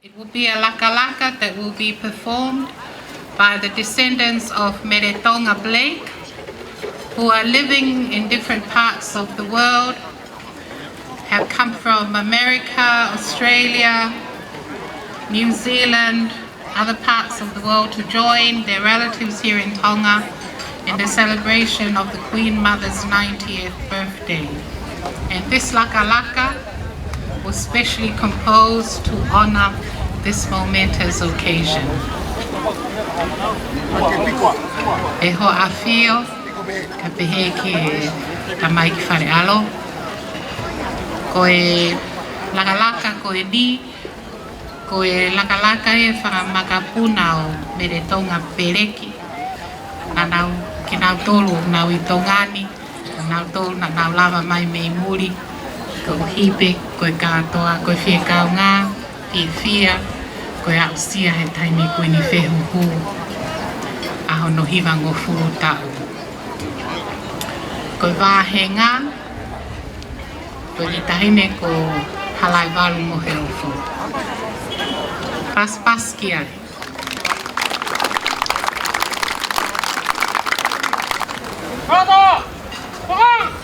It will be a lakalaka that will be performed by the descendants of Meretonga Blake, who are living in different parts of the world, have come from America, Australia, New Zealand, other parts of the world to join their relatives here in Tonga in the celebration of the Queen Mother's 90th birthday. And this lakalaka was specially composed to honor this momentous occasion. E ho afio ka pehe ki tamai ki whare alo. Ko e lakalaka ko e ni, ko e lakalaka e whakamaka o Meretonga Pereki. Na nau ki nau tolu nau I Tongani, nau tolu na nau lava mai mei muri, ko hipe, ko e katoa, ko e whie kau ngā, whia, ko e au sia he taimi koe ni whehu hū. Aho no hiwa ngō furu tau. Ko e wāhenga, ko I tahine ko halai waru mohe o fu. Pas ki ai. Bravo! Bravo!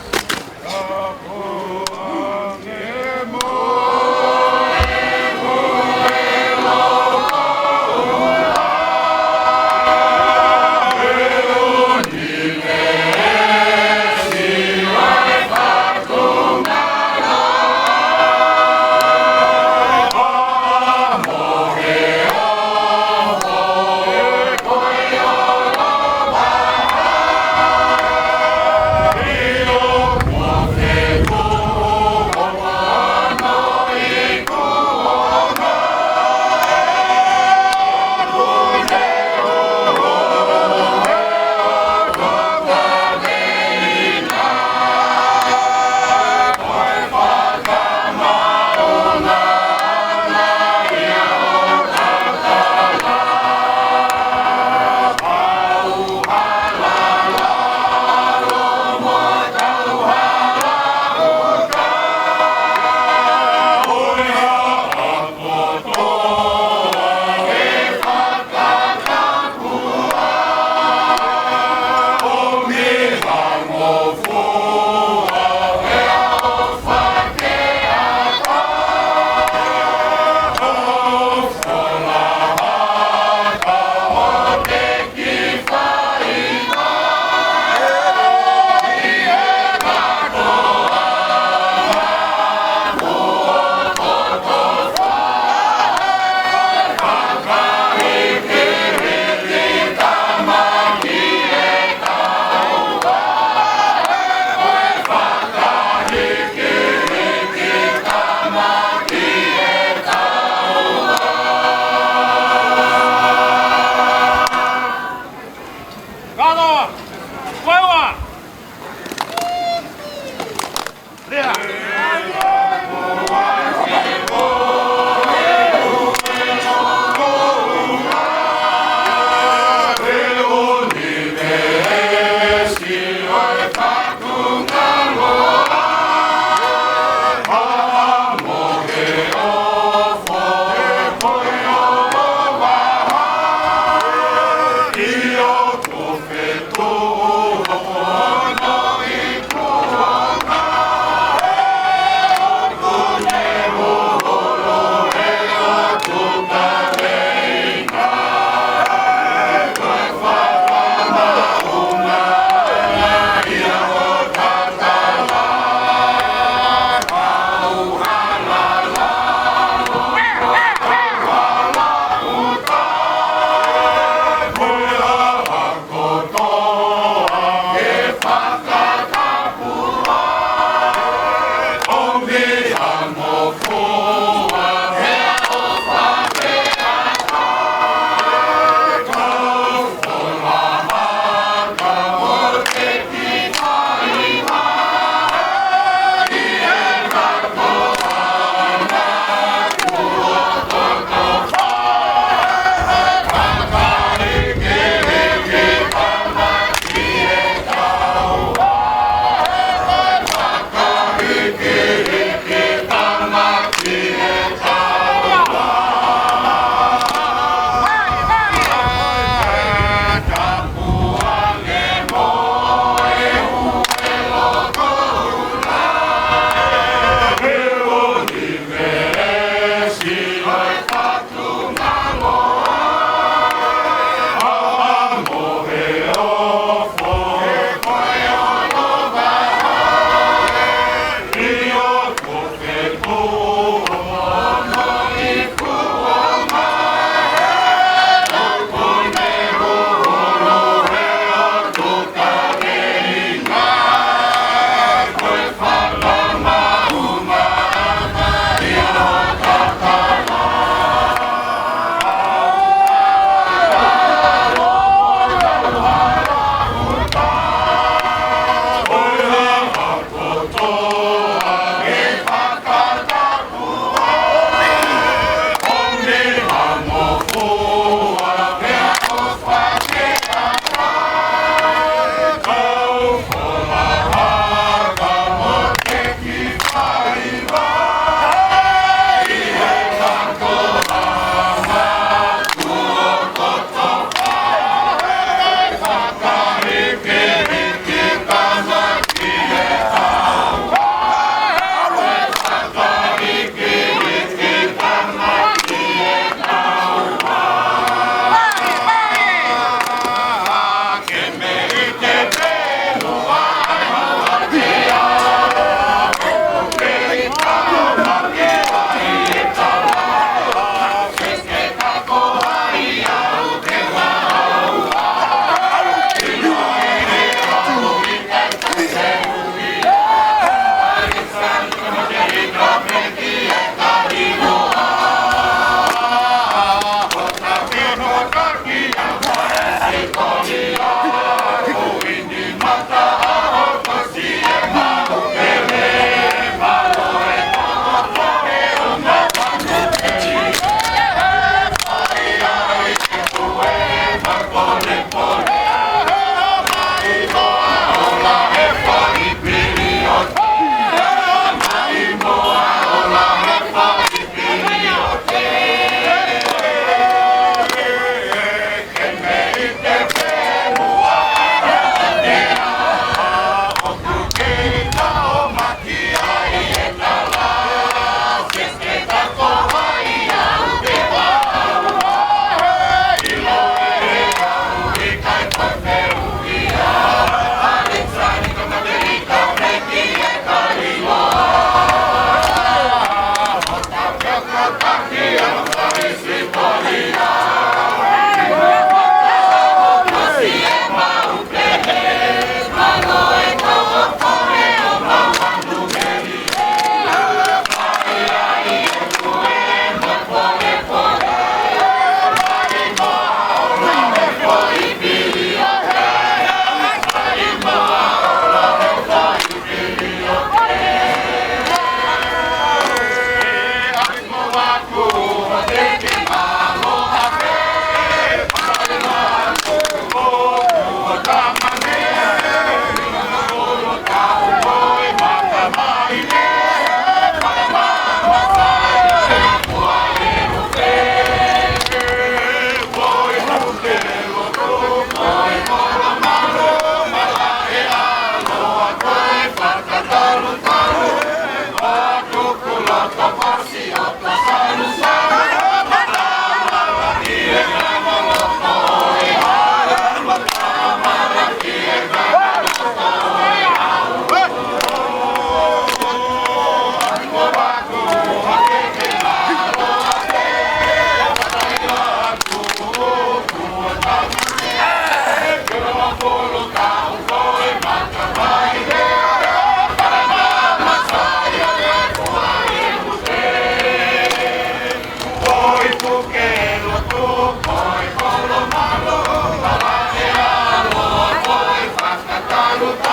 Luta